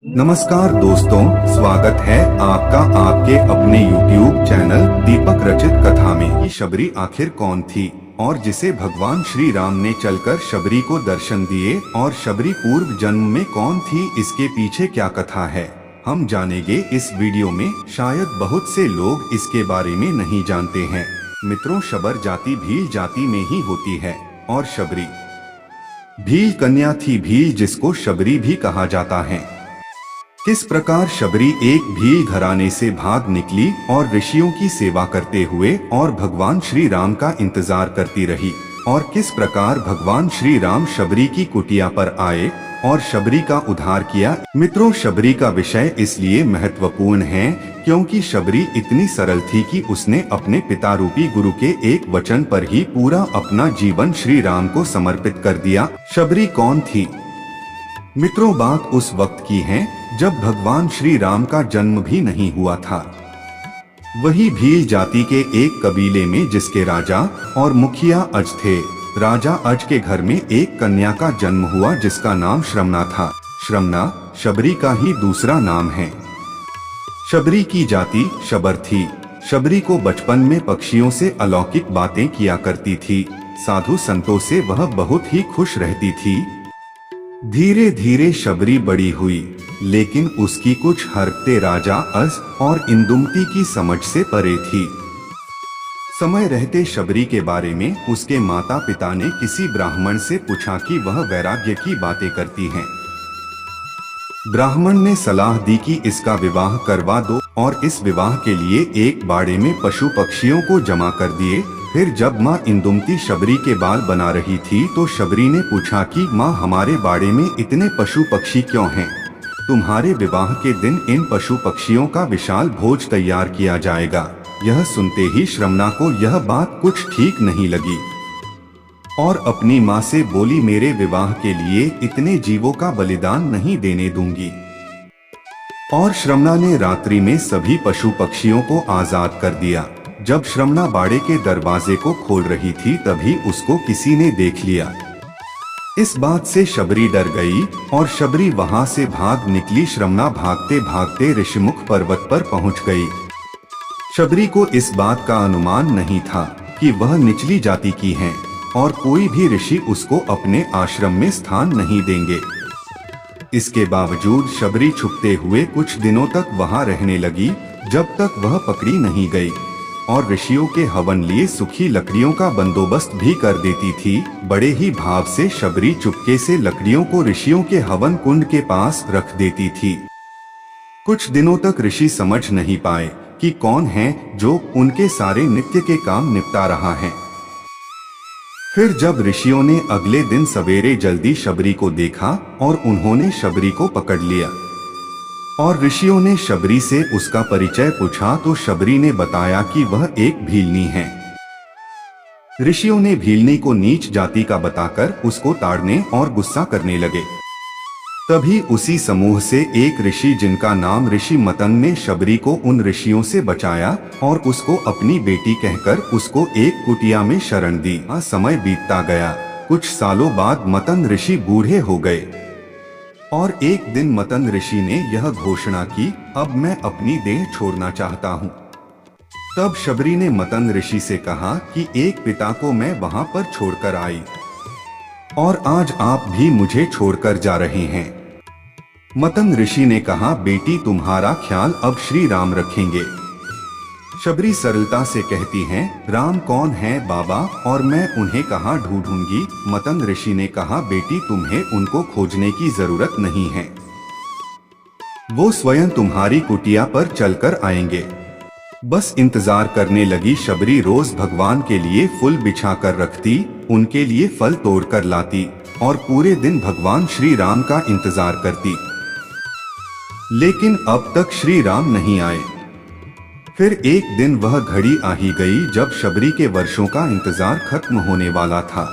नमस्कार दोस्तों, स्वागत है आपका आपके अपने YouTube चैनल दीपक रचित कथा में। कि शबरी आखिर कौन थी और जिसे भगवान श्री राम ने चलकर शबरी को दर्शन दिए, और शबरी पूर्व जन्म में कौन थी, इसके पीछे क्या कथा है, हम जानेंगे इस वीडियो में। शायद बहुत से लोग इसके बारे में नहीं जानते हैं। मित्रों, शबर जाति भील जाति में ही होती है और शबरी भील कन्या थी। भील जिसको शबरी भी कहा जाता है। किस प्रकार शबरी एक भील घराने से भाग निकली और ऋषियों की सेवा करते हुए और भगवान श्री राम का इंतजार करती रही, और किस प्रकार भगवान श्री राम शबरी की कुटिया पर आए और शबरी का उद्धार किया। मित्रों, शबरी का विषय इसलिए महत्वपूर्ण है क्योंकि शबरी इतनी सरल थी कि उसने अपने पिता रूपी गुरु के एक वचन पर ही पूरा अपना जीवन श्री राम को समर्पित कर दिया। शबरी कौन थी? मित्रों, बात उस वक्त की है जब भगवान श्री राम का जन्म भी नहीं हुआ था। वही भील जाति के एक कबीले में जिसके राजा और मुखिया अज थे। राजा अज के घर में एक कन्या का जन्म हुआ जिसका नाम श्रमना था। श्रमना शबरी का ही दूसरा नाम है। शबरी की जाति शबर थी। शबरी को बचपन में पक्षियों से अलौकिक बातें किया करती थी। साधु संतों से वह बहुत ही खुश रहती थी। धीरे धीरे शबरी बड़ी हुई, लेकिन उसकी कुछ हरकतें राजा अज और इंदुमती की समझ से परे थी। समय रहते शबरी के बारे में उसके माता पिता ने किसी ब्राह्मण से पूछा कि वह वैराग्य की बातें करती हैं। ब्राह्मण ने सलाह दी कि इसका विवाह करवा दो, और इस विवाह के लिए एक बाड़े में पशु पक्षियों को जमा कर दिए। फिर जब माँ इंदुमती शबरी के बाल बना रही थी तो शबरी ने पूछा कि माँ, हमारे बाड़े में इतने पशु पक्षी क्यों हैं? तुम्हारे विवाह के दिन इन पशु पक्षियों का विशाल भोज तैयार किया जाएगा। यह सुनते ही श्रमना को यह बात कुछ ठीक नहीं लगी और अपनी माँ से बोली, मेरे विवाह के लिए इतने जीवों का बलिदान नहीं देने दूंगी। और श्रमना ने रात्रि में सभी पशु पक्षियों को आजाद कर दिया। जब श्रमना बाड़े के दरवाजे को खोल रही थी तभी उसको किसी ने देख लिया। इस बात से शबरी डर गई और शबरी वहां से भाग निकली। श्रमना भागते भागते ऋषिमुख पर्वत पर पहुंच गई। शबरी को इस बात का अनुमान नहीं था कि वह निचली जाति की है और कोई भी ऋषि उसको अपने आश्रम में स्थान नहीं देंगे। इसके बावजूद शबरी छुपते हुए कुछ दिनों तक वहां रहने लगी, जब तक वह पकड़ी नहीं गई, और ऋषियों के हवन लिए सूखी लकड़ियों का बंदोबस्त भी कर देती थी। बड़े ही भाव से शबरी चुपके से लकड़ियों को ऋषियों के हवन कुंड के पास रख देती थी। कुछ दिनों तक ऋषि समझ नहीं पाए कि कौन है जो उनके सारे नित्य के काम निपटा रहा है। फिर जब ऋषियों ने अगले दिन सवेरे जल्दी शबरी को देखा और उन्होंने शबरी को पकड़ लिया, और ऋषियों ने शबरी से उसका परिचय पूछा तो शबरी ने बताया कि वह एक भीलनी है। ऋषियों ने भीलनी को नीच जाति का बताकर उसको ताड़ने और गुस्सा करने लगे। तभी उसी समूह से एक ऋषि जिनका नाम ऋषि मतंग ने शबरी को उन ऋषियों से बचाया और उसको अपनी बेटी कहकर उसको एक कुटिया में शरण दी। समय बीतता गया। कुछ सालों बाद मतंग ऋषि बूढ़े हो गए और एक दिन मतंग ऋषि ने यह घोषणा की, अब मैं अपनी देह छोड़ना चाहता हूँ। तब शबरी ने मतंग ऋषि से कहा कि एक पिता को मैं वहां पर छोड़कर आई और आज आप भी मुझे छोड़कर जा रहे हैं। मतंग ऋषि ने कहा, बेटी तुम्हारा ख्याल अब श्री राम रखेंगे। शबरी सरलता से कहती हैं, राम कौन है बाबा, और मैं उन्हें कहाँ ढूंढूंगी? मतंग ऋषि ने कहा, बेटी तुम्हें उनको खोजने की जरूरत नहीं है, वो स्वयं तुम्हारी कुटिया पर चलकर आएंगे। बस इंतजार करने लगी। शबरी रोज भगवान के लिए फूल बिछा कर रखती, उनके लिए फल तोड़ कर लाती और पूरे दिन भगवान श्री राम का इंतजार करती, लेकिन अब तक श्री राम नहीं आए। फिर एक दिन वह घड़ी आ ही गई जब शबरी के वर्षों का इंतजार खत्म होने वाला था।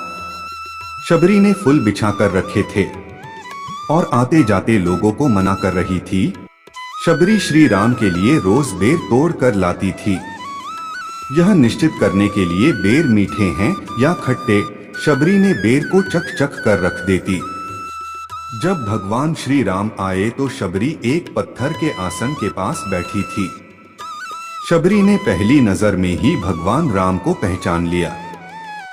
शबरी ने फूल बिछा कर रखे थे और आते जाते लोगों को मना कर रही थी। शबरी श्री राम के लिए रोज बेर तोड़ कर लाती थी। यह निश्चित करने के लिए बेर मीठे हैं या खट्टे, शबरी ने बेर को चख चख कर रख देती। जब भगवान श्री राम आए तो शबरी एक पत्थर के आसन के पास बैठी थी। शबरी ने पहली नजर में ही भगवान राम को पहचान लिया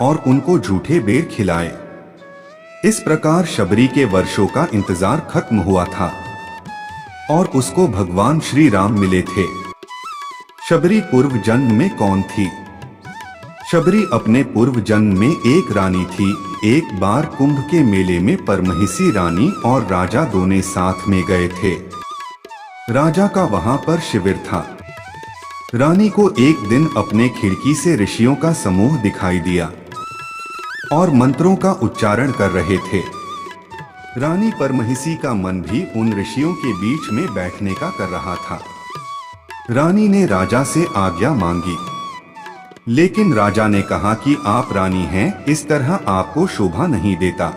और उनको झूठे बेर खिलाए। इस प्रकार शबरी के वर्षों का इंतजार खत्म हुआ था और उसको भगवान श्री राम मिले थे। शबरी पूर्व जन्म में कौन थी? शबरी अपने पूर्व जन्म में एक रानी थी। एक बार कुंभ के मेले में परमहिषी रानी और राजा दोनों साथ में गए थे। राजा का वहां पर शिविर था। रानी को एक दिन अपने खिड़की से ऋषियों का समूह दिखाई दिया और मंत्रों का उच्चारण कर रहे थे। रानी परमहिषी का मन भी उन ऋषियों के बीच में बैठने का कर रहा था। रानी ने राजा से आज्ञा मांगी, लेकिन राजा ने कहा कि आप रानी हैं, इस तरह आपको शोभा नहीं देता।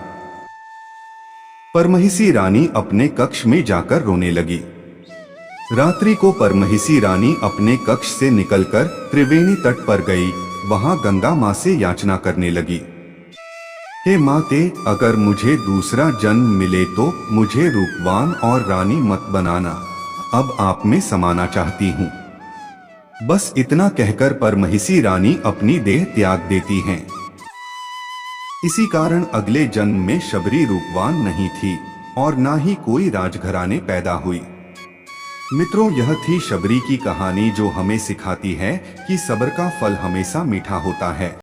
परमहिषी रानी अपने कक्ष में जाकर रोने लगी। रात्रि को परमहिषी रानी अपने कक्ष से निकलकर त्रिवेणी तट पर गई। वहां गंगा मां से याचना करने लगी, हे माते, अगर मुझे दूसरा जन्म मिले तो मुझे रूपवान और रानी मत बनाना। अब आप में समाना चाहती हूँ। बस इतना कहकर परमहिषी रानी अपनी देह त्याग देती हैं। इसी कारण अगले जन्म में शबरी रूपवान नहीं थी और ना ही कोई राजघराने पैदा हुई। मित्रों, यह थी शबरी की कहानी जो हमें सिखाती है कि सब्र का फल हमेशा मीठा होता है।